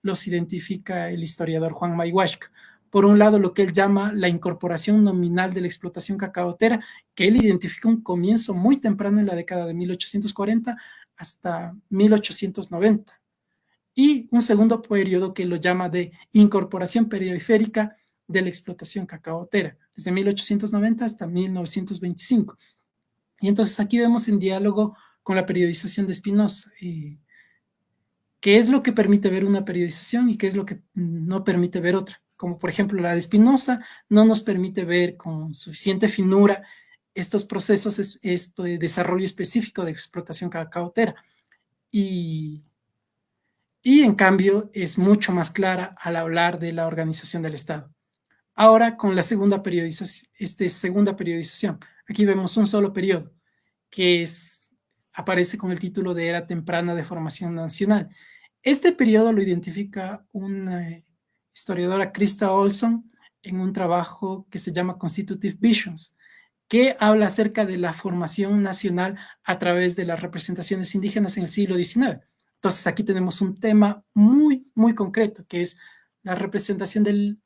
los identifica el historiador Juan Mayhuashka. Por un lado, lo que él llama la incorporación nominal de la explotación cacaotera, que él identifica un comienzo muy temprano en la década de 1840 hasta 1890. Y un segundo periodo que lo llama de incorporación periférica de la explotación cacaotera, desde 1890 hasta 1925. Y entonces aquí vemos en diálogo con la periodización de Spinoza, qué es lo que permite ver una periodización y qué es lo que no permite ver otra. Como por ejemplo la de Spinoza no nos permite ver con suficiente finura estos procesos, este desarrollo específico de explotación cacaotera. Y, y en cambio es mucho más clara al hablar de la organización del Estado. Ahora con la segunda periodización, aquí vemos un solo periodo que aparece con el título de Era Temprana de Formación Nacional. Este periodo lo identifica una historiadora, Krista Olson, en un trabajo que se llama Constitutive Visions, que habla acerca de la formación nacional a través de las representaciones indígenas en el siglo XIX. Entonces aquí tenemos un tema muy, muy concreto, que es la representación del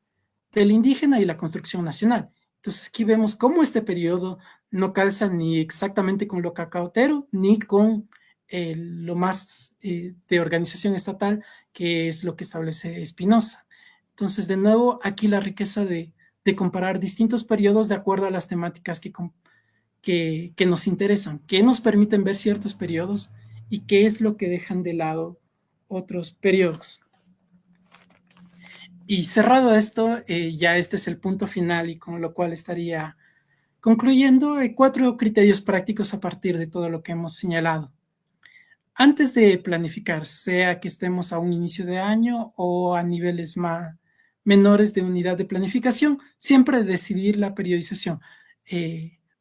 indígena y la construcción nacional. Entonces aquí vemos cómo este periodo no calza ni exactamente con lo cacaotero, ni con lo más de organización estatal, que es lo que establece Spinoza. Entonces, de nuevo, aquí la riqueza de comparar distintos periodos de acuerdo a las temáticas que nos interesan, que nos permiten ver ciertos periodos y qué es lo que dejan de lado otros periodos. Y cerrado esto, ya este es el punto final y con lo cual estaría concluyendo 4 criterios prácticos a partir de todo lo que hemos señalado. Antes de planificar, sea que estemos a un inicio de año o a niveles menores de unidad de planificación, siempre decidir la periodización.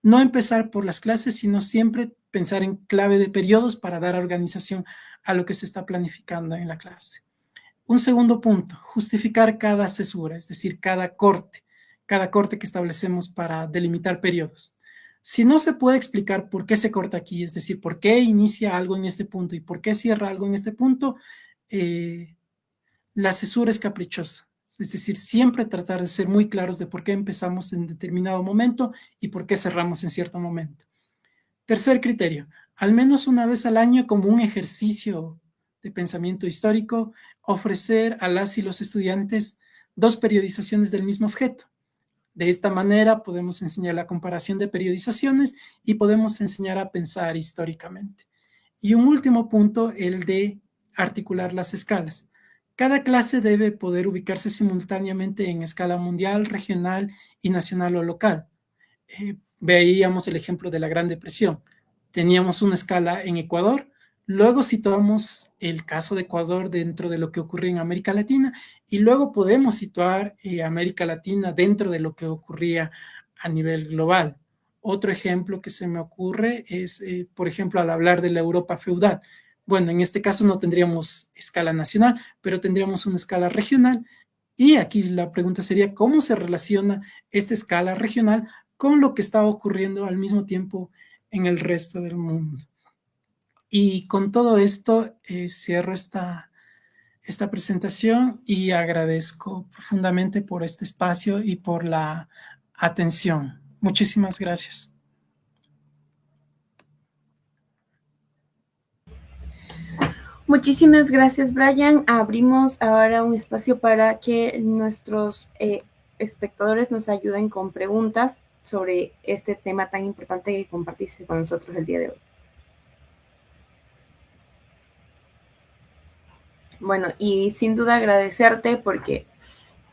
No empezar por las clases, sino siempre pensar en clave de periodos para dar organización a lo que se está planificando en la clase. Un segundo punto, justificar cada cesura, es decir, cada corte que establecemos para delimitar periodos. Si no se puede explicar por qué se corta aquí, es decir, por qué inicia algo en este punto y por qué cierra algo en este punto, la cesura es caprichosa. Es decir, siempre tratar de ser muy claros de por qué empezamos en determinado momento y por qué cerramos en cierto momento. Tercer criterio, al menos una vez al año como un ejercicio de pensamiento histórico, ofrecer a las y los estudiantes 2 periodizaciones del mismo objeto. De esta manera podemos enseñar la comparación de periodizaciones y podemos enseñar a pensar históricamente. Y un último punto, el de articular las escalas. Cada clase debe poder ubicarse simultáneamente en escala mundial, regional y nacional o local. Veíamos el ejemplo de la Gran Depresión. Teníamos una escala en Ecuador, luego situamos el caso de Ecuador dentro de lo que ocurría en América Latina y luego podemos situar América Latina dentro de lo que ocurría a nivel global. Otro ejemplo que se me ocurre es, por ejemplo, al hablar de la Europa feudal. Bueno, en este caso no tendríamos escala nacional, pero tendríamos una escala regional. Y aquí la pregunta sería, ¿cómo se relaciona esta escala regional con lo que está ocurriendo al mismo tiempo en el resto del mundo? Y con todo esto cierro esta presentación y agradezco profundamente por este espacio y por la atención. Muchísimas gracias. Muchísimas gracias, Brian. Abrimos ahora un espacio para que nuestros espectadores nos ayuden con preguntas sobre este tema tan importante que compartiste con nosotros el día de hoy. Bueno, y sin duda agradecerte porque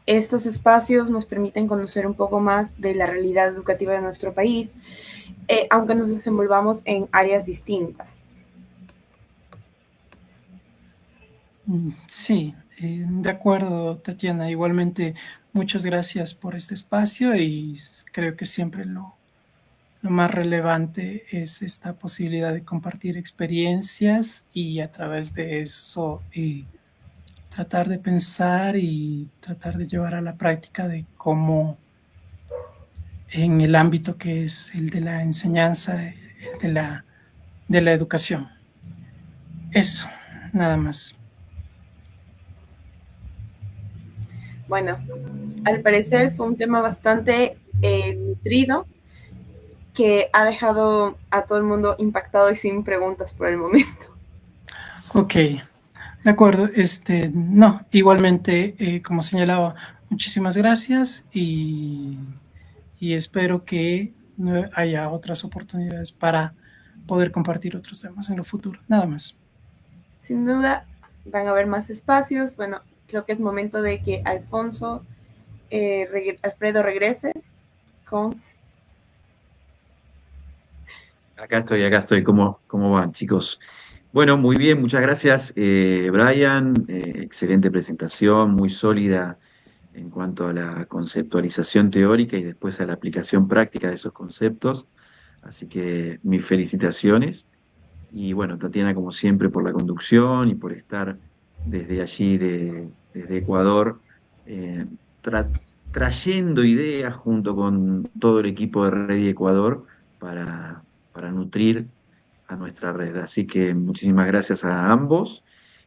estos espacios nos permiten conocer un poco más de la realidad educativa de nuestro país, aunque nos desenvolvamos en áreas distintas. Sí, de acuerdo, Tatiana. Igualmente, muchas gracias por este espacio y creo que siempre lo más relevante es esta posibilidad de compartir experiencias y a través de eso tratar de pensar y tratar de llevar a la práctica de cómo en el ámbito que es el de la enseñanza, el de la educación. Eso, nada más. Bueno, al parecer fue un tema bastante nutrido que ha dejado a todo el mundo impactado y sin preguntas por el momento. Ok, de acuerdo. No, igualmente, como señalaba, muchísimas gracias y espero que no haya otras oportunidades para poder compartir otros temas en el futuro. Nada más. Sin duda van a haber más espacios. Bueno, creo que es momento de que Alfredo regrese con... Acá estoy. ¿Cómo van, chicos? Bueno, muy bien, muchas gracias, Brian. Excelente presentación, muy sólida en cuanto a la conceptualización teórica y después a la aplicación práctica de esos conceptos. Así que mis felicitaciones. Y bueno, Tatiana, como siempre, por la conducción y por estar desde allí, desde Ecuador, eh, tra- trayendo ideas junto con todo el equipo de Ready Ecuador para nutrir a nuestra red. Así que muchísimas gracias a ambos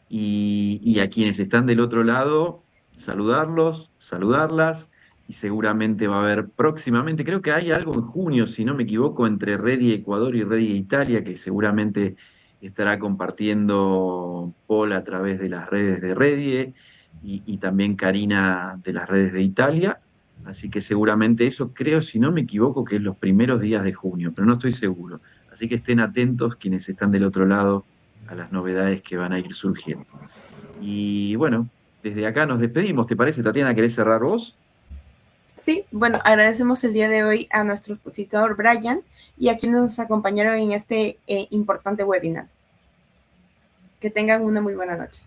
y a quienes están del otro lado, saludarlos, saludarlas. Y seguramente va a haber próximamente, creo que hay algo en junio, si no me equivoco, entre Ready Ecuador y Ready Italia, que seguramente estará compartiendo Paul a través de las redes de Ready y también Karina de las redes de Italia. Así que seguramente eso creo, si no me equivoco, que es los primeros días de junio, pero no estoy seguro. Así que estén atentos quienes están del otro lado a las novedades que van a ir surgiendo. Y bueno, desde acá nos despedimos. ¿Te parece, Tatiana? ¿Querés cerrar vos? Sí, bueno, agradecemos el día de hoy a nuestro expositor Brian y a quienes nos acompañaron en este importante webinar. Que tengan una muy buena noche.